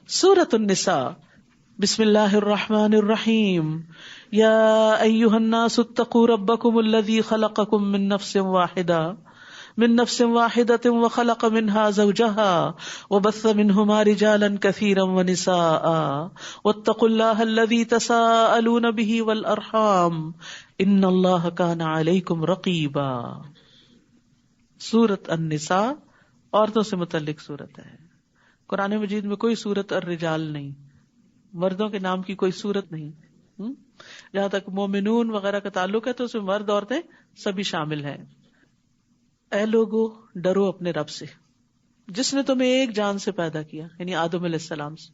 سورۃ النساء بسم اللہ الرحمن الرحیم یا ایھا الناس اتقوا ربکم الذی خلقکم من نفس واحدۃ وخلق منها زوجها وبث منهما رجالا كثيرا ونساء واتقوا اللہ الذی تساءلون به والارحام ان اللہ کان علیکم رقیبا۔ سورۃ النساء عورتوں سے متعلق سورت ہے۔ قرآن مجید میں کوئی سورت الرجال نہیں، مردوں کے نام کی کوئی سورت نہیں۔ جہاں تک مومنون وغیرہ کا تعلق ہے تو اس میں مرد عورتیں سبھی شامل ہیں۔ اے لوگو ڈرو اپنے رب سے جس نے تمہیں ایک جان سے پیدا کیا، یعنی آدم علیہ السلام سے،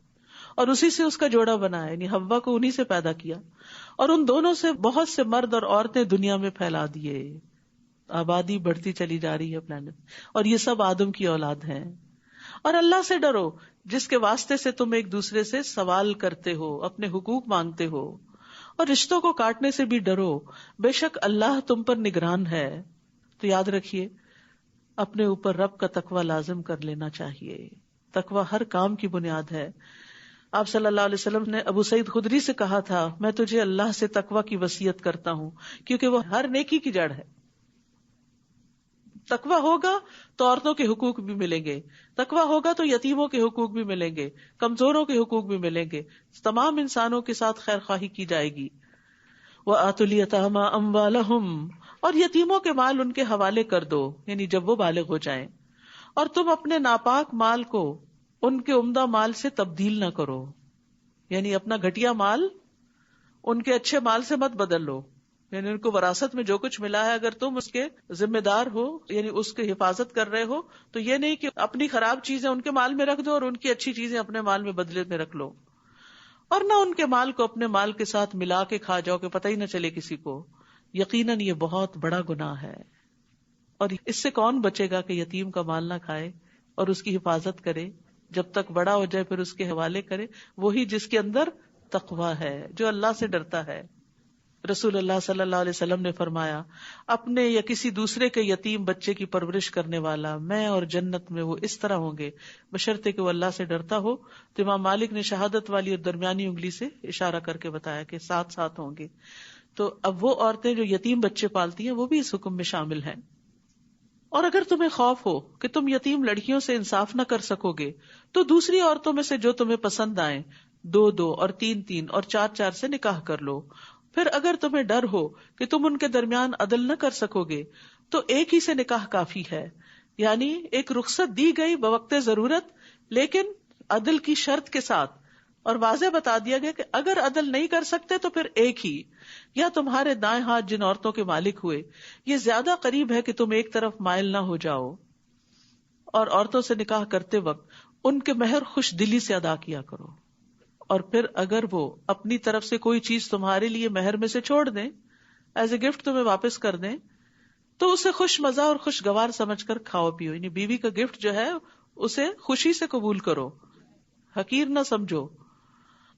اور اسی سے اس کا جوڑا بنایا، یعنی حوا کو انہی سے پیدا کیا، اور ان دونوں سے بہت سے مرد اور عورتیں دنیا میں پھیلا دیے۔ آبادی بڑھتی چلی جا رہی ہے پلانٹ، اور یہ سب آدم کی اولاد ہیں۔ اور اللہ سے ڈرو جس کے واسطے سے تم ایک دوسرے سے سوال کرتے ہو، اپنے حقوق مانگتے ہو، اور رشتوں کو کاٹنے سے بھی ڈرو، بے شک اللہ تم پر نگران ہے۔ تو یاد رکھیے اپنے اوپر رب کا تقوی لازم کر لینا چاہیے۔ تقوی ہر کام کی بنیاد ہے۔ آپ صلی اللہ علیہ وسلم نے ابو سعید خدری سے کہا تھا، میں تجھے اللہ سے تقوی کی وصیت کرتا ہوں کیونکہ وہ ہر نیکی کی جڑ ہے۔ تقوی ہوگا تو عورتوں کے حقوق بھی ملیں گے، تقوی ہوگا تو یتیموں کے حقوق بھی ملیں گے، کمزوروں کے حقوق بھی ملیں گے، تمام انسانوں کے ساتھ خیر خواہی کی جائے گی۔ وَآتُوا الْيَتَامَىٰ أَمْوَالَهُمْ، اور یتیموں کے مال ان کے حوالے کر دو، یعنی جب وہ بالغ ہو جائیں، اور تم اپنے ناپاک مال کو ان کے عمدہ مال سے تبدیل نہ کرو، یعنی اپنا گھٹیا مال ان کے اچھے مال سے مت بدل لو، یعنی ان کو وراثت میں جو کچھ ملا ہے اگر تم اس کے ذمہ دار ہو، یعنی اس کی حفاظت کر رہے ہو، تو یہ نہیں کہ اپنی خراب چیزیں ان کے مال میں رکھ دو اور ان کی اچھی چیزیں اپنے مال میں بدلے میں رکھ لو، اور نہ ان کے مال کو اپنے مال کے ساتھ ملا کے کھا جاؤ کہ پتہ ہی نہ چلے کسی کو۔ یقیناً یہ بہت بڑا گناہ ہے، اور اس سے کون بچے گا کہ یتیم کا مال نہ کھائے اور اس کی حفاظت کرے، جب تک بڑا ہو جائے پھر اس کے حوالے کرے، وہی جس کے اندر تقویٰ ہے، جو اللہ سے ڈرتا ہے۔ رسول اللہ صلی اللہ علیہ وسلم نے فرمایا، اپنے یا کسی دوسرے کے یتیم بچے کی پرورش کرنے والا میں اور جنت میں وہ اس طرح ہوں گے بشرطے کہ وہ اللہ سے ڈرتا ہو۔ تو امام مالک نے شہادت والی اور درمیانی انگلی سے اشارہ کر کے بتایا کہ ساتھ ساتھ ہوں گے۔ تو اب وہ عورتیں جو یتیم بچے پالتی ہیں وہ بھی اس حکم میں شامل ہیں۔ اور اگر تمہیں خوف ہو کہ تم یتیم لڑکیوں سے انصاف نہ کر سکو گے تو دوسری عورتوں میں سے جو تمہیں پسند آئیں 2 اور 3 اور 4 سے نکاح کر لو۔ پھر اگر تمہیں ڈر ہو کہ تم ان کے درمیان عدل نہ کر سکو گے تو ایک ہی سے نکاح کافی ہے، یعنی ایک رخصت دی گئی بوقت ضرورت، لیکن عدل کی شرط کے ساتھ، اور واضح بتا دیا گیا کہ اگر عدل نہیں کر سکتے تو پھر ایک ہی، یا تمہارے دائیں ہاتھ جن عورتوں کے مالک ہوئے یہ زیادہ قریب ہے کہ تم ایک طرف مائل نہ ہو جاؤ۔ اور عورتوں سے نکاح کرتے وقت ان کے مہر خوش دلی سے ادا کیا کرو، اور پھر اگر وہ اپنی طرف سے کوئی چیز تمہارے لیے مہر میں سے چھوڑ دیں، ایز اے گفٹ تمہیں واپس کر دیں، تو اسے خوش مزہ اور خوشگوار سمجھ کر کھاؤ پیو، یعنی بیوی کا گفٹ جو ہے اسے خوشی سے قبول کرو، حقیر نہ سمجھو۔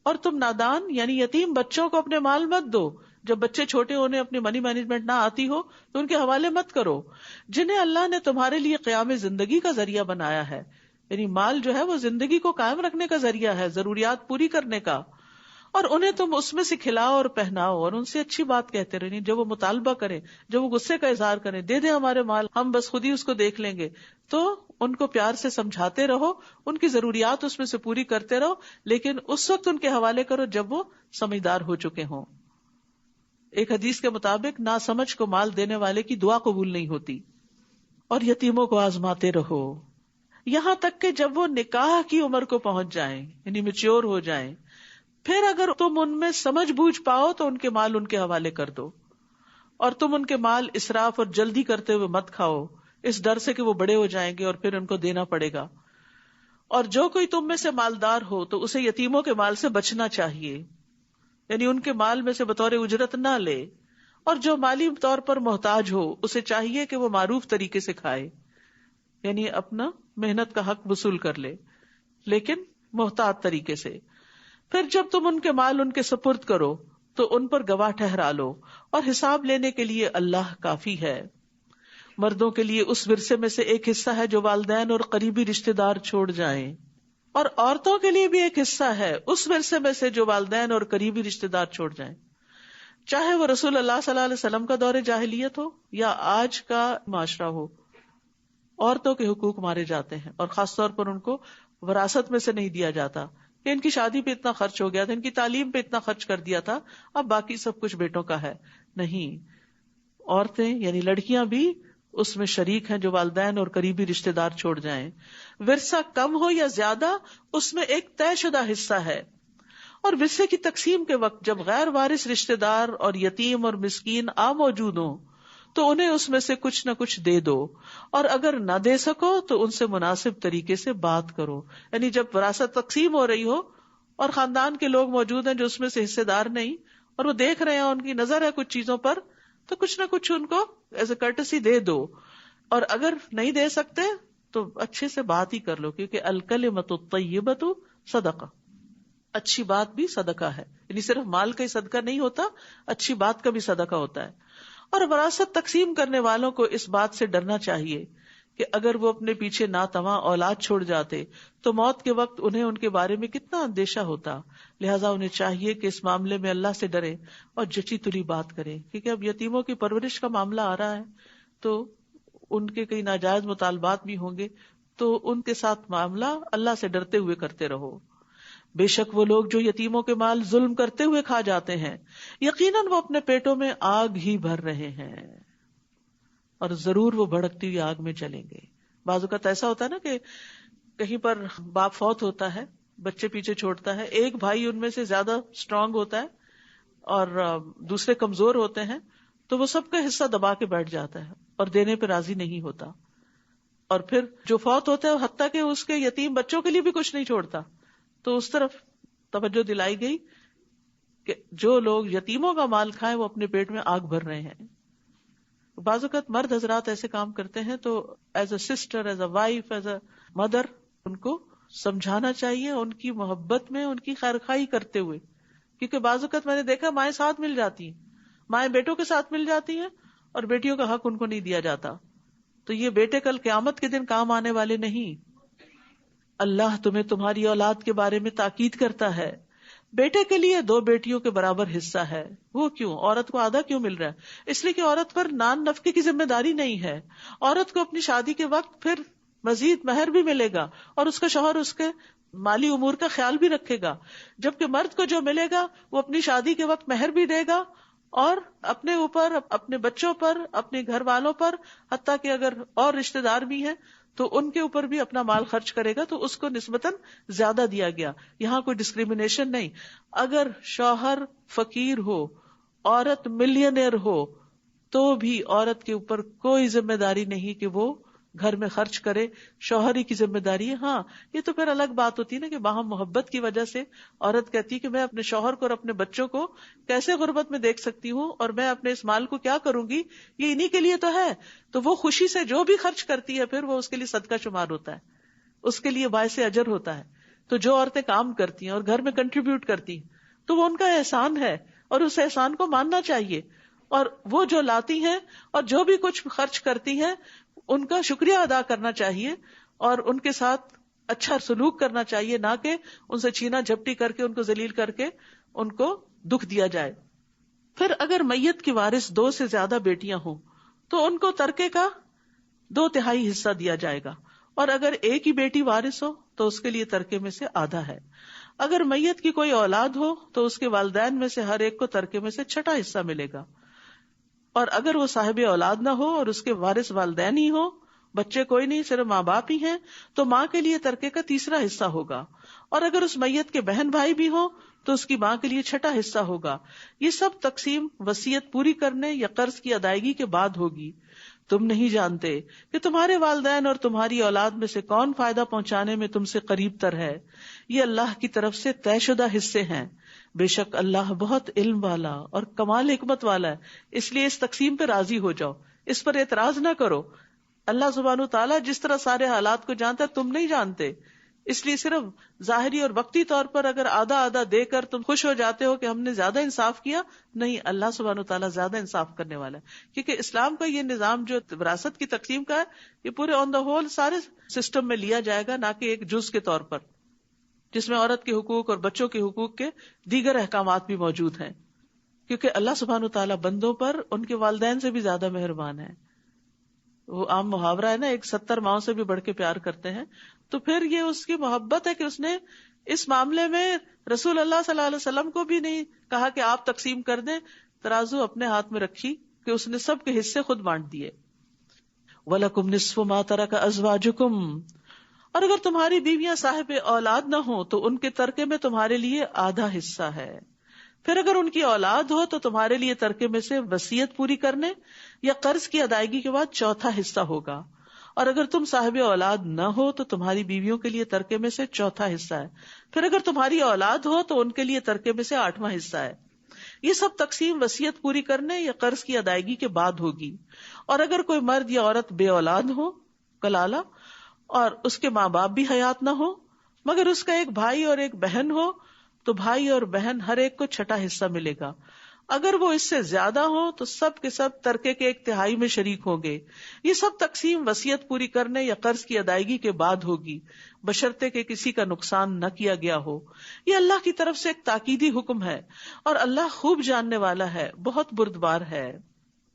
اور تم نادان یعنی یتیم بچوں کو اپنے مال مت دو، جب بچے چھوٹے ہونے اپنی منی مینجمنٹ نہ آتی ہو تو ان کے حوالے مت کرو، جنہیں اللہ نے تمہارے لیے قیام زندگی کا ذریعہ بنایا ہے، یعنی مال جو ہے وہ زندگی کو قائم رکھنے کا ذریعہ ہے، ضروریات پوری کرنے کا، اور انہیں تم اس میں سے کھلاؤ اور پہناؤ اور ان سے اچھی بات کہتے رہے، جب وہ مطالبہ کریں، جب وہ غصے کا اظہار کریں، دے دیں ہمارے مال، ہم بس خود ہی اس کو دیکھ لیں گے، تو ان کو پیار سے سمجھاتے رہو، ان کی ضروریات اس میں سے پوری کرتے رہو، لیکن اس وقت ان کے حوالے کرو جب وہ سمجھدار ہو چکے ہوں۔ ایک حدیث کے مطابق ناسمجھ کو مال دینے والے کی دعا قبول نہیں ہوتی۔ اور یتیموں کو آزماتے رہو یہاں تک کہ جب وہ نکاح کی عمر کو پہنچ جائیں، یعنی میچور ہو جائیں، پھر اگر تم ان میں سمجھ بوجھ پاؤ تو ان کے مال ان کے حوالے کر دو، اور تم ان کے مال اسراف اور جلدی کرتے ہوئے مت کھاؤ، اس ڈر سے کہ وہ بڑے ہو جائیں گے اور پھر ان کو دینا پڑے گا۔ اور جو کوئی تم میں سے مالدار ہو تو اسے یتیموں کے مال سے بچنا چاہیے، یعنی ان کے مال میں سے بطور اجرت نہ لے، اور جو مالی طور پر محتاج ہو اسے چاہیے کہ وہ معروف طریقے سے کھائے، یعنی اپنا محنت کا حق وصول کر لے، لیکن محتاط طریقے سے۔ پھر جب تم ان کے مال ان کے سپرد کرو تو ان پر گواہ ٹھہرا لو، اور حساب لینے کے لیے اللہ کافی ہے۔ مردوں کے لیے اس ورثے میں سے ایک حصہ ہے جو والدین اور قریبی رشتہ دار چھوڑ جائیں، اور عورتوں کے لیے بھی ایک حصہ ہے اس ورثے میں سے جو والدین اور قریبی رشتے دار چھوڑ جائیں، چاہے وہ رسول اللہ صلی اللہ علیہ وسلم کا دور جاہلیت ہو یا آج کا معاشرہ ہو. عورتوں کے حقوق مارے جاتے ہیں، اور خاص طور پر ان کو وراثت میں سے نہیں دیا جاتا کہ ان کی شادی پہ اتنا خرچ ہو گیا تھا، ان کی تعلیم پہ اتنا خرچ کر دیا تھا، اب باقی سب کچھ بیٹوں کا ہے. نہیں، عورتیں یعنی لڑکیاں بھی اس میں شریک ہیں جو والدین اور قریبی رشتے دار چھوڑ جائیں. ورثہ کم ہو یا زیادہ، اس میں ایک طے شدہ حصہ ہے. اور ورثے کی تقسیم کے وقت جب غیر وارث رشتے دار اور یتیم اور مسکین موجود ہوں تو انہیں اس میں سے کچھ نہ کچھ دے دو، اور اگر نہ دے سکو تو ان سے مناسب طریقے سے بات کرو. یعنی جب وراثت تقسیم ہو رہی ہو اور خاندان کے لوگ موجود ہیں جو اس میں سے حصے دار نہیں، اور وہ دیکھ رہے ہیں، ان کی نظر ہے کچھ چیزوں پر، تو کچھ نہ کچھ ان کو ایز اے کارٹسی دے دو. اور اگر نہیں دے سکتے تو اچھے سے بات ہی کر لو، کیونکہ الکلمۃ الطیبۃ صدقہ، اچھی بات بھی صدقہ ہے. یعنی صرف مال کا ہی صدقہ نہیں ہوتا، اچھی بات کا بھی صدقہ ہوتا ہے. اور وراثت تقسیم کرنے والوں کو اس بات سے ڈرنا چاہیے کہ اگر وہ اپنے پیچھے ناتواں اولاد چھوڑ جاتے تو موت کے وقت انہیں ان کے بارے میں کتنا اندیشہ ہوتا. لہٰذا انہیں چاہیے کہ اس معاملے میں اللہ سے ڈرے اور جچی تلی بات کریں، کیونکہ اب یتیموں کی پرورش کا معاملہ آ رہا ہے تو ان کے کئی ناجائز مطالبات بھی ہوں گے، تو ان کے ساتھ معاملہ اللہ سے ڈرتے ہوئے کرتے رہو. بے شک وہ لوگ جو یتیموں کے مال ظلم کرتے ہوئے کھا جاتے ہیں، یقیناً وہ اپنے پیٹوں میں آگ ہی بھر رہے ہیں، اور ضرور وہ بھڑکتی ہوئی آگ میں چلیں گے. بعض اوقات ایسا ہوتا ہے نا کہ کہیں پر باپ فوت ہوتا ہے، بچے پیچھے چھوڑتا ہے، ایک بھائی ان میں سے زیادہ اسٹرانگ ہوتا ہے اور دوسرے کمزور ہوتے ہیں، تو وہ سب کا حصہ دبا کے بیٹھ جاتا ہے اور دینے پہ راضی نہیں ہوتا. اور پھر جو فوت ہوتا ہے حتیٰ کہ اس کے یتیم بچوں کے لیے بھی کچھ نہیں چھوڑتا. تو اس طرف توجہ دلائی گئی کہ جو لوگ یتیموں کا مال کھائیں وہ اپنے پیٹ میں آگ بھر رہے ہیں. بعض اوقات مرد حضرات ایسے کام کرتے ہیں تو as a sister, as a wife, as a mother ان کو سمجھانا چاہیے، ان کی محبت میں ان کی خیرخواہی کرتے ہوئے. کیونکہ بعض اوقات میں نے دیکھا مائیں ساتھ مل جاتی ہیں، مائیں بیٹوں کے ساتھ مل جاتی ہیں اور بیٹیوں کا حق ان کو نہیں دیا جاتا. تو یہ بیٹے کل قیامت کے دن کام آنے والے نہیں. اللہ تمہیں تمہاری اولاد کے بارے میں تاکید کرتا ہے. بیٹے کے لیے 2 بیٹیوں کے برابر حصہ ہے. وہ کیوں؟ عورت کو آدھا کیوں مل رہا ہے؟ اس لیے کہ عورت پر نان نفقے کی ذمہ داری نہیں ہے. عورت کو اپنی شادی کے وقت پھر مزید مہر بھی ملے گا اور اس کا شوہر اس کے مالی امور کا خیال بھی رکھے گا، جبکہ مرد کو جو ملے گا وہ اپنی شادی کے وقت مہر بھی دے گا اور اپنے اوپر، اپنے بچوں پر، اپنے گھر والوں پر، حتیٰ کہ اگر اور رشتے دار بھی ہیں تو ان کے اوپر بھی اپنا مال خرچ کرے گا، تو اس کو نسبتاً زیادہ دیا گیا. یہاں کوئی ڈسکریمنیشن نہیں. اگر شوہر فقیر ہو، عورت ملینئر ہو، تو بھی عورت کے اوپر کوئی ذمہ داری نہیں کہ وہ گھر میں خرچ کرے. شوہر ہی کی ذمہ داری ہے. ہاں یہ تو پھر الگ بات ہوتی ہے نا کہ باہم محبت کی وجہ سے عورت کہتی کہ میں اپنے شوہر کو اور اپنے بچوں کو کیسے غربت میں دیکھ سکتی ہوں، اور میں اپنے اس مال کو کیا کروں گی، یہ انہی کے لیے تو ہے. تو وہ خوشی سے جو بھی خرچ کرتی ہے پھر وہ اس کے لیے صدقہ شمار ہوتا ہے، اس کے لیے باعث اجر ہوتا ہے. تو جو عورتیں کام کرتی ہیں اور گھر میں کنٹریبیوٹ کرتی ہیں تو وہ ان کا احسان ہے اور اس احسان کو ماننا چاہیے. اور وہ جو لاتی ہیں اور جو بھی کچھ خرچ کرتی ہیں ان کا شکریہ ادا کرنا چاہیے اور ان کے ساتھ اچھا سلوک کرنا چاہیے، نہ کہ ان سے چھینا جھپٹی کر کے ان کو ذلیل کر کے ان کو دکھ دیا جائے. پھر اگر میت کی وارث 2 سے زیادہ بیٹیاں ہوں تو ان کو ترکے کا 2/3 حصہ دیا جائے گا، اور اگر ایک ہی بیٹی وارث ہو تو اس کے لیے ترکے میں سے آدھا ہے. اگر میت کی کوئی اولاد ہو تو اس کے والدین میں سے ہر ایک کو ترکے میں سے 6واں حصہ ملے گا. اور اگر وہ صاحب اولاد نہ ہو اور اس کے وارث والدین ہی ہو، بچے کوئی نہیں، صرف ماں باپ ہی ہیں، تو ماں کے لیے ترکے کا 3واں حصہ ہوگا. اور اگر اس میت کے بہن بھائی بھی ہو تو اس کی ماں کے لیے 6واں حصہ ہوگا. یہ سب تقسیم وصیت پوری کرنے یا قرض کی ادائیگی کے بعد ہوگی. تم نہیں جانتے کہ تمہارے والدین اور تمہاری اولاد میں سے کون فائدہ پہنچانے میں تم سے قریب تر ہے. یہ اللہ کی طرف سے طے شدہ حصے ہیں. بے شک اللہ بہت علم والا اور کمال حکمت والا ہے. اس لیے اس تقسیم پہ راضی ہو جاؤ، اس پر اعتراض نہ کرو. اللہ سبحانہ وتعالیٰ جس طرح سارے حالات کو جانتا ہے تم نہیں جانتے، اس لیے صرف ظاہری اور وقتی طور پر اگر آدھا آدھا دے کر تم خوش ہو جاتے ہو کہ ہم نے زیادہ انصاف کیا، نہیں، اللہ سبحانہ وتعالیٰ زیادہ انصاف کرنے والا ہے. کیونکہ اسلام کا یہ نظام جو وراثت کی تقسیم کا ہے، یہ پورے آن دا ہول سارے سسٹم میں لیا جائے گا، نہ کہ ایک جز کے طور پر. جس میں عورت کے حقوق اور بچوں کے حقوق کے دیگر احکامات بھی موجود ہیں، کیونکہ اللہ سبحانہ تعالیٰ بندوں پر ان کے والدین سے بھی زیادہ مہربان ہے. وہ عام محاورہ ہے نا، ایک 70 ماؤں سے بھی بڑھ کے پیار کرتے ہیں. تو پھر یہ اس کی محبت ہے کہ اس نے اس معاملے میں رسول اللہ صلی اللہ علیہ وسلم کو بھی نہیں کہا کہ آپ تقسیم کر دیں، ترازو اپنے ہاتھ میں رکھی کہ اس نے سب کے حصے خود بانٹ دیے. وَلَكُمْ نِصْفُ مَا تَرَكَ أَزْوَاجُكُمْ، اور اگر تمہاری بیویاں صاحب اولاد نہ ہوں تو ان کے ترکے میں تمہارے لیے آدھا حصہ ہے. پھر اگر ان کی اولاد ہو تو تمہارے لیے ترکے میں سے وصیت پوری کرنے یا قرض کی ادائیگی کے بعد چوتھا حصہ ہوگا. اور اگر تم صاحب اولاد نہ ہو تو تمہاری بیویوں کے لیے ترکے میں سے چوتھا حصہ ہے. پھر اگر تمہاری اولاد ہو تو ان کے لیے ترکے میں سے 8واں حصہ ہے. یہ سب تقسیم وصیت پوری کرنے یا قرض کی ادائیگی کے بعد ہوگی. اور اگر کوئی مرد یا عورت بے اولاد ہو، کلالہ، اور اس کے ماں باپ بھی حیات نہ ہو مگر اس کا ایک بھائی اور ایک بہن ہو، تو بھائی اور بہن ہر ایک کو چھٹا حصہ ملے گا. اگر وہ اس سے زیادہ ہوں تو سب کے سب ترکے کے 1/3 میں شریک ہوں گے. یہ سب تقسیم وصیت پوری کرنے یا قرض کی ادائیگی کے بعد ہوگی، بشرطے کہ کسی کا نقصان نہ کیا گیا ہو. یہ اللہ کی طرف سے ایک تاکیدی حکم ہے اور اللہ خوب جاننے والا ہے، بہت بردبار ہے.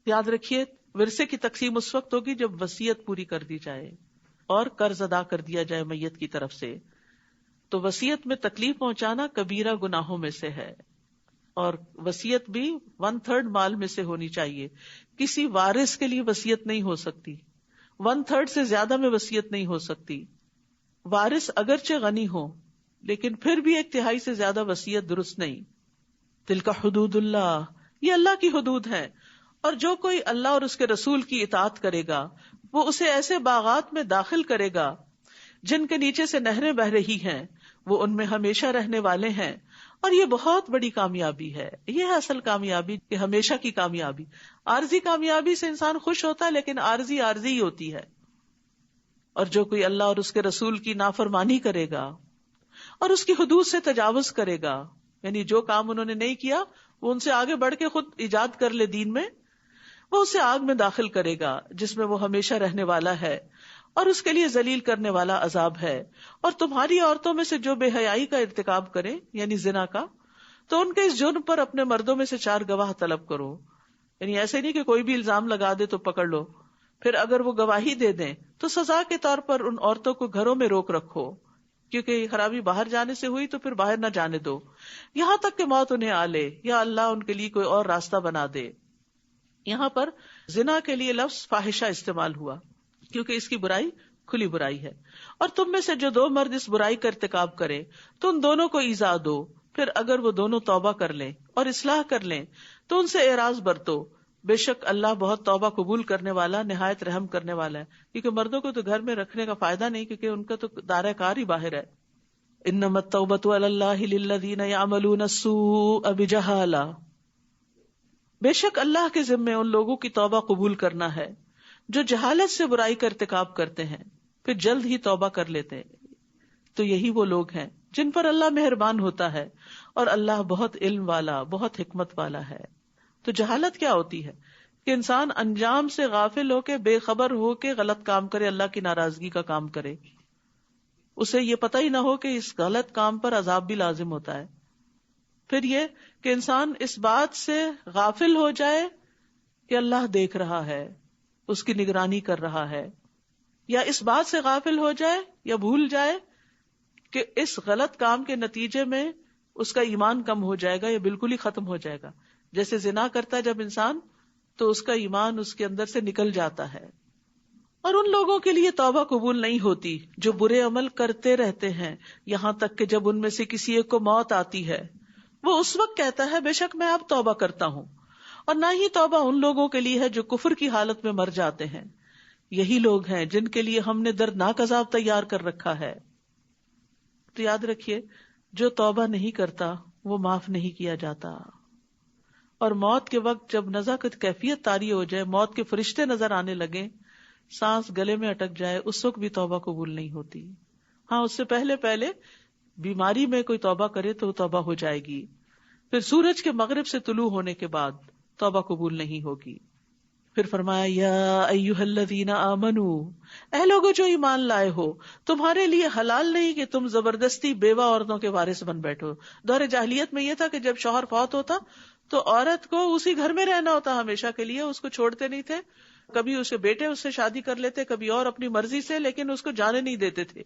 یاد رکھیے، ورثے کی تقسیم اس وقت ہوگی جب وصیت پوری کر دی جائے اور قرض ادا کر دیا جائے میت کی طرف سے. تو وصیت میں تکلیف پہنچانا کبیرہ گناہوں میں سے ہے، اور وصیت بھی 1/3 مال میں سے ہونی چاہیے. کسی وارث کے لیے وصیت نہیں ہو سکتی، 1/3 سے زیادہ میں وصیت نہیں ہو سکتی. وارث اگرچہ غنی ہو لیکن پھر بھی 1/3 سے زیادہ وصیت درست نہیں. تلک حدود اللہ، یہ اللہ کی حدود ہے. اور جو کوئی اللہ اور اس کے رسول کی اطاعت کرے گا وہ اسے ایسے باغات میں داخل کرے گا جن کے نیچے سے نہریں بہہ رہی ہیں، وہ ان میں ہمیشہ رہنے والے ہیں. اور یہ بہت بڑی کامیابی ہے. یہ ہے اصل کامیابی کہ ہمیشہ کی کامیابی. عارضی کامیابی سے انسان خوش ہوتا ہے لیکن عارضی ہی ہوتی ہے. اور جو کوئی اللہ اور اس کے رسول کی نافرمانی کرے گا اور اس کی حدود سے تجاوز کرے گا، یعنی جو کام انہوں نے نہیں کیا وہ ان سے آگے بڑھ کے خود ایجاد کر لے دین میں، وہ اسے آگ میں داخل کرے گا جس میں وہ ہمیشہ رہنے والا ہے اور اس کے لیے ذلیل کرنے والا عذاب ہے. اور تمہاری عورتوں میں سے جو بے حیائی کا ارتکاب کرے، یعنی زنا کا، تو ان کے اس جرم پر اپنے مردوں میں سے 4 گواہ طلب کرو. یعنی ایسے نہیں کہ کوئی بھی الزام لگا دے تو پکڑ لو، پھر اگر وہ گواہی دے دیں تو سزا کے طور پر ان عورتوں کو گھروں میں روک رکھو، کیونکہ یہ خرابی باہر جانے سے ہوئی تو پھر باہر نہ جانے دو یہاں تک کہ موت انہیں آ لے یا اللہ ان کے لیے کوئی اور راستہ بنا دے. یہاں پر زنا کے لیے لفظ فاحشہ استعمال ہوا کیونکہ اس کی برائی کھلی برائی ہے. اور تم میں سے جو 2 مرد اس برائی کا ارتکاب کرے تو ان دونوں کو ایذا دو. پھر اگر وہ دونوں توبہ کر لیں اور اصلاح کر لیں تو ان سے اعراض برتو. بے شک اللہ بہت توبہ قبول کرنے والا، نہایت رحم کرنے والا ہے. کیونکہ مردوں کو تو گھر میں رکھنے کا فائدہ نہیں، کیونکہ ان کا تو دائرہ کار ہی باہر ہے. انما التوبۃ علی اللہ للذین یعملون السوء بجہالہ، بے شک اللہ کے ذمے ان لوگوں کی توبہ قبول کرنا ہے جو جہالت سے برائی کا ارتکاب کرتے ہیں پھر جلد ہی توبہ کر لیتے ہیں. تو یہی وہ لوگ ہیں جن پر اللہ مہربان ہوتا ہے، اور اللہ بہت علم والا، بہت حکمت والا ہے. تو جہالت کیا ہوتی ہے؟ کہ انسان انجام سے غافل ہو کے، بے خبر ہو کے غلط کام کرے، اللہ کی ناراضگی کا کام کرے، اسے یہ پتہ ہی نہ ہو کہ اس غلط کام پر عذاب بھی لازم ہوتا ہے. پھر یہ کہ انسان اس بات سے غافل ہو جائے کہ اللہ دیکھ رہا ہے، اس کی نگرانی کر رہا ہے، یا اس بات سے غافل ہو جائے یا بھول جائے کہ اس غلط کام کے نتیجے میں اس کا ایمان کم ہو جائے گا یا بالکل ہی ختم ہو جائے گا. جیسے زنا کرتا ہے جب انسان تو اس کا ایمان اس کے اندر سے نکل جاتا ہے. اور ان لوگوں کے لیے توبہ قبول نہیں ہوتی جو برے عمل کرتے رہتے ہیں یہاں تک کہ جب ان میں سے کسی ایک کو موت آتی ہے وہ اس وقت کہتا ہے بے شک میں اب توبہ کرتا ہوں. اور نہ ہی توبہ ان لوگوں کے لیے ہے جو کفر کی حالت میں مر جاتے ہیں. یہی لوگ ہیں جن کے لیے ہم نے دردناک عذاب تیار کر رکھا ہے. تو یاد رکھیے، جو توبہ نہیں کرتا وہ معاف نہیں کیا جاتا. اور موت کے وقت جب نزع کی کیفیت طاری ہو جائے، موت کے فرشتے نظر آنے لگے، سانس گلے میں اٹک جائے، اس وقت بھی توبہ قبول نہیں ہوتی. ہاں، اس سے پہلے بیماری میں کوئی توبہ کرے تو توبہ ہو جائے گی. پھر سورج کے مغرب سے طلوع ہونے کے بعد توبہ قبول نہیں ہوگی. پھر فرمایا یا ایھا الذین آمنو، اے لوگو جو ایمان لائے ہو، تمہارے لیے حلال نہیں کہ تم زبردستی بیوہ عورتوں کے وارث بن بیٹھو. دور جاہلیت میں یہ تھا کہ جب شوہر فوت ہوتا تو عورت کو اسی گھر میں رہنا ہوتا ہمیشہ کے لیے، اس کو چھوڑتے نہیں تھے. کبھی اسے بیٹے اس سے شادی کر لیتے، کبھی اور اپنی مرضی سے، لیکن اس کو جانے نہیں دیتے تھے.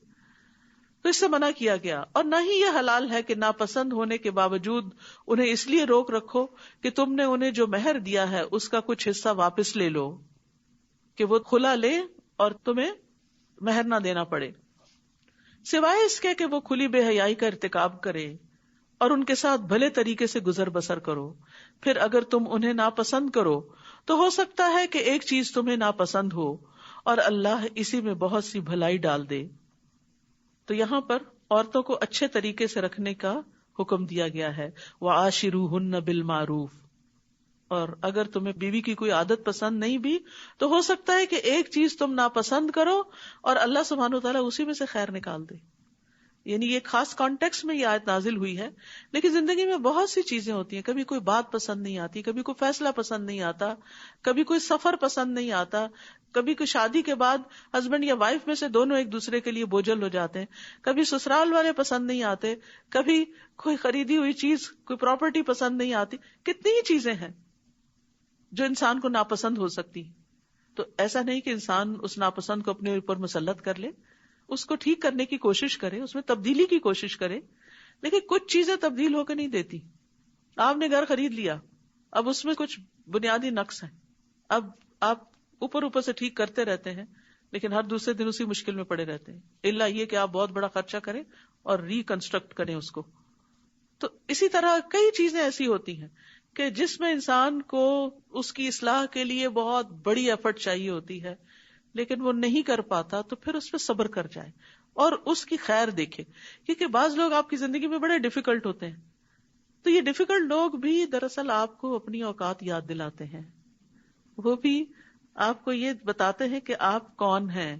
تو اس سے منع کیا گیا. اور نہ ہی یہ حلال ہے کہ ناپسند ہونے کے باوجود انہیں اس لیے روک رکھو کہ تم نے انہیں جو مہر دیا ہے اس کا کچھ حصہ واپس لے لو، کہ وہ کھلا لے اور تمہیں مہر نہ دینا پڑے، سوائے اس کے کہ وہ کھلی بے حیائی کا ارتکاب کرے، اور ان کے ساتھ بھلے طریقے سے گزر بسر کرو. پھر اگر تم انہیں ناپسند کرو تو ہو سکتا ہے کہ ایک چیز تمہیں ناپسند ہو، اور اللہ اسی میں بہت سی بھلائی ڈال دے. تو یہاں پر عورتوں کو اچھے طریقے سے رکھنے کا حکم دیا گیا ہے. وَعَاشِرُوهُنَّ بِالْمَعْرُوفِ. اور اگر تمہیں بیوی کی کوئی عادت پسند نہیں بھی تو ہو سکتا ہے کہ ایک چیز تم ناپسند کرو اور اللہ سبحانہ وتعالیٰ اسی میں سے خیر نکال دے. یعنی یہ خاص کانٹیکس میں یہ آیت نازل ہوئی ہے، لیکن زندگی میں بہت سی چیزیں ہوتی ہیں. کبھی کوئی بات پسند نہیں آتی، کبھی کوئی فیصلہ پسند نہیں آتا، کبھی کوئی سفر پسند نہیں آتا، کبھی کوئی شادی کے بعد ہسبینڈ یا وائف میں سے دونوں ایک دوسرے کے لیے بوجھل ہو جاتے ہیں، کبھی سسرال والے پسند نہیں آتے، کبھی کوئی خریدی ہوئی چیز، کوئی پراپرٹی پسند نہیں آتی. کتنی ہی چیزیں ہیں جو انسان کو ناپسند ہو سکتی. تو ایسا نہیں کہ انسان اس ناپسند کو اپنے اوپر مسلط کر لے، اس کو ٹھیک کرنے کی کوشش کرے، اس میں تبدیلی کی کوشش کرے. لیکن کچھ چیزیں تبدیل ہو کے نہیں دیتی. آپ نے گھر خرید لیا، اب اس میں کچھ بنیادی نقص ہیں، اب آپ اوپر سے ٹھیک کرتے رہتے ہیں لیکن ہر دوسرے دن اسی مشکل میں پڑے رہتے ہیں، الا یہ کہ آپ بہت بڑا خرچہ کریں اور ریکنسٹرکٹ کریں اس کو. تو اسی طرح کئی چیزیں ایسی ہوتی ہیں کہ جس میں انسان کو اس کی اصلاح کے لیے بہت بڑی ایفرٹ چاہیے ہوتی ہے، لیکن وہ نہیں کر پاتا، تو پھر اس پہ صبر کر جائے اور اس کی خیر دیکھے. کیونکہ بعض لوگ آپ کی زندگی میں بڑے ڈیفیکلٹ ہوتے ہیں، تو یہ ڈیفیکلٹ لوگ بھی دراصل آپ کو اپنی اوقات یاد دلاتے ہیں. وہ بھی آپ کو یہ بتاتے ہیں کہ آپ کون ہیں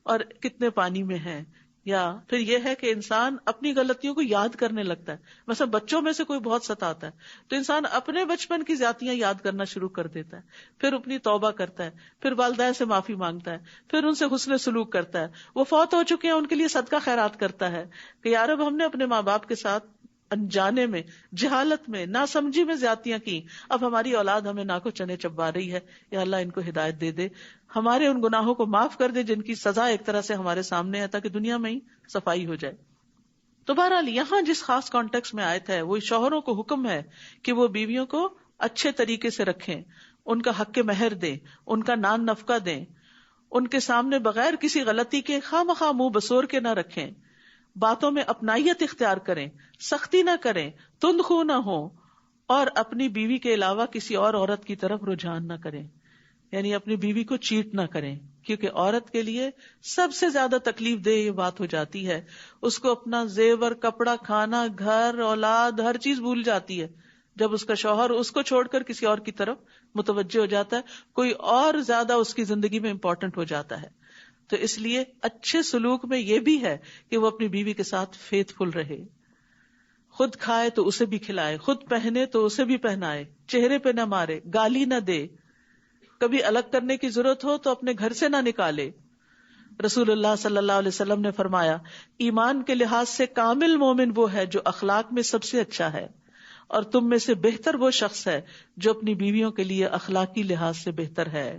اور کتنے پانی میں ہیں. یا پھر یہ ہے کہ انسان اپنی غلطیوں کو یاد کرنے لگتا ہے. مثلا بچوں میں سے کوئی بہت ستاتا ہے تو انسان اپنے بچپن کی زیادتیاں یاد کرنا شروع کر دیتا ہے، پھر اپنی توبہ کرتا ہے، پھر والدین سے معافی مانگتا ہے، پھر ان سے حسن سلوک کرتا ہے. وہ فوت ہو چکے ہیں ان کے لیے صدقہ خیرات کرتا ہے کہ یار اب ہم نے اپنے ماں باپ کے ساتھ انجانے میں، جہالت میں، ناسمجھی میں زیادتیاں کی، اب ہماری اولاد ہمیں ناکو چنے چبا رہی ہے، یا اللہ ان کو ہدایت دے دے، ہمارے ان گناہوں کو معاف کر دے جن کی سزا ایک طرح سے ہمارے سامنے ہے، تاکہ دنیا میں ہی صفائی ہو جائے. تو بہرحال یہاں جس خاص کانٹیکس میں آیت ہے وہ شوہروں کو حکم ہے کہ وہ بیویوں کو اچھے طریقے سے رکھیں، ان کا حق مہر دیں، ان کا نان نفقہ دیں، ان کے سامنے بغیر کسی غلطی کے خواہ مخواہ منہ بسور کے نہ رکھیں، باتوں میں اپنائیت اختیار کریں، سختی نہ کریں، تند خو نہ ہوں، اور اپنی بیوی کے علاوہ کسی اور عورت کی طرف رجحان نہ کریں. یعنی اپنی بیوی کو چیٹ نہ کریں، کیونکہ عورت کے لیے سب سے زیادہ تکلیف دہ یہ بات ہو جاتی ہے، اس کو اپنا زیور، کپڑا، کھانا، گھر، اولاد، ہر چیز بھول جاتی ہے جب اس کا شوہر اس کو چھوڑ کر کسی اور کی طرف متوجہ ہو جاتا ہے، کوئی اور زیادہ اس کی زندگی میں امپورٹنٹ ہو جاتا ہے. تو اس لیے اچھے سلوک میں یہ بھی ہے کہ وہ اپنی بیوی کے ساتھ فیتھ فل رہے، خود کھائے تو اسے بھی کھلائے، خود پہنے تو اسے بھی پہنائے، چہرے پہ نہ مارے، گالی نہ دے، کبھی الگ کرنے کی ضرورت ہو تو اپنے گھر سے نہ نکالے. رسول اللہ صلی اللہ علیہ وسلم نے فرمایا، ایمان کے لحاظ سے کامل مومن وہ ہے جو اخلاق میں سب سے اچھا ہے، اور تم میں سے بہتر وہ شخص ہے جو اپنی بیویوں کے لیے اخلاقی لحاظ سے بہتر ہے.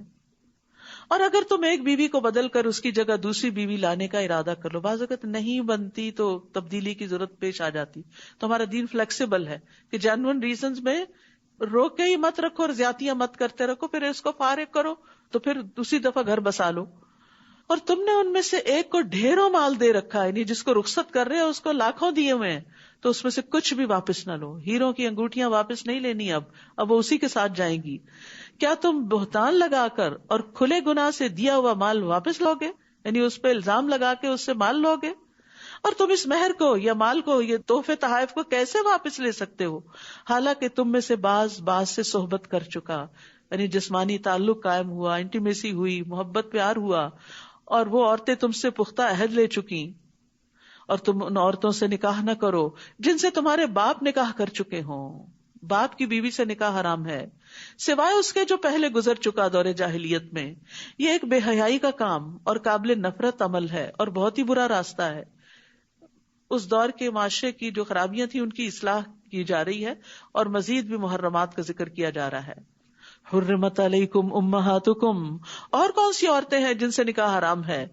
اور اگر تم ایک بیوی کو بدل کر اس کی جگہ دوسری بیوی لانے کا ارادہ کر لو، بعض اوقات نہیں بنتی تو تبدیلی کی ضرورت پیش آ جاتی، تو ہمارا دین فلیکسیبل ہے کہ جینوئن ریزنز میں روک کے ہی مت رکھو اور زیادتیاں مت کرتے رکھو، پھر اس کو فارغ کرو تو پھر دوسری دفعہ گھر بسا لو. اور تم نے ان میں سے ایک کو ڈھیروں مال دے رکھا ہے، یعنی جس کو رخصت کر رہے ہو اس کو لاکھوں دیے ہوئے ہیں، تو اس میں سے کچھ بھی واپس نہ لو. ہیروں کی انگوٹھیاں واپس نہیں لینی، اب وہ اسی کے ساتھ جائیں گی. کیا تم بہتان لگا کر اور کھلے گناہ سے دیا ہوا مال واپس لوگے، یعنی اس پہ الزام لگا کے اس سے مال لوگے؟ اور تم اس مہر کو یا مال کو، یہ تحفے تحائف کو کیسے واپس لے سکتے ہو، حالانکہ تم میں سے بعض سے صحبت کر چکا، یعنی جسمانی تعلق قائم ہوا، انٹیمیسی ہوئی، محبت پیار ہوا، اور وہ عورتیں تم سے پختہ عہد لے چکی. اور تم ان عورتوں سے نکاح نہ کرو جن سے تمہارے باپ نکاح کر چکے ہوں. باپ کی بیوی سے نکاح حرام ہے سوائے اس کے جو پہلے گزر چکا دور جاہلیت میں. یہ ایک بے حیائی کا کام اور قابل نفرت عمل ہے اور بہت ہی برا راستہ ہے. اس دور کے معاشرے کی جو خرابیاں تھیں ان کی اصلاح کی جا رہی ہے اور مزید بھی محرمات کا ذکر کیا جا رہا ہے. حرمت علیکم امہاتکم، اور کون سی عورتیں ہیں جن سے نکاح حرام ہے؟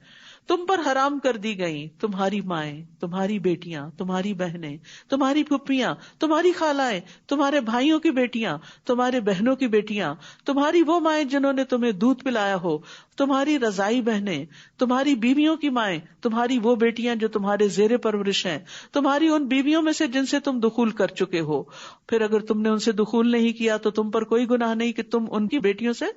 تم پر حرام کر دی گئیں تمہاری مائیں، تمہاری بیٹیاں، تمہاری بہنیں، تمہاری پھپھیاں، تمہاری خالائیں، تمہارے بھائیوں کی بیٹیاں، تمہارے بہنوں کی بیٹیاں، تمہاری وہ مائیں جنہوں نے تمہیں دودھ پلایا ہو، تمہاری رضائی بہنیں، تمہاری بیویوں کی مائیں، تمہاری وہ بیٹیاں جو تمہارے زیر پرورش ہیں، تمہاری ان بیویوں میں سے جن سے تم دخول کر چکے ہو. پھر اگر تم نے ان سے دخول نہیں کیا تو تم پر کوئی گناہ نہیں کہ تم ان کی بیٹیوں سے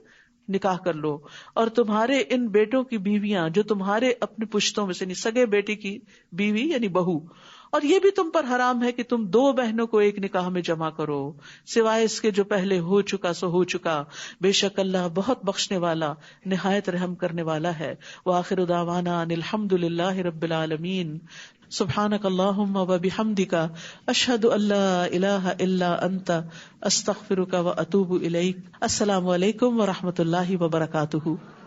نکاح کر لو. اور تمہارے ان بیٹوں کی بیویاں جو تمہارے اپنے پشتوں میں سے سگے بیٹے کی بیوی یعنی بہو. اور یہ بھی تم پر حرام ہے کہ تم دو بہنوں کو ایک نکاح میں جمع کرو سوائے اس کے جو پہلے ہو چکا سو ہو چکا. بے شک اللہ بہت بخشنے والا نہایت رحم کرنے والا ہے. وآخر دعوانا ان الحمد للہ رب العالمین. سبحانک اللہم وبحمدک اشہد ان لا الہ الا انت استغفرک واتوب الیک. السلام علیکم ورحمۃ اللہ وبرکاتہ.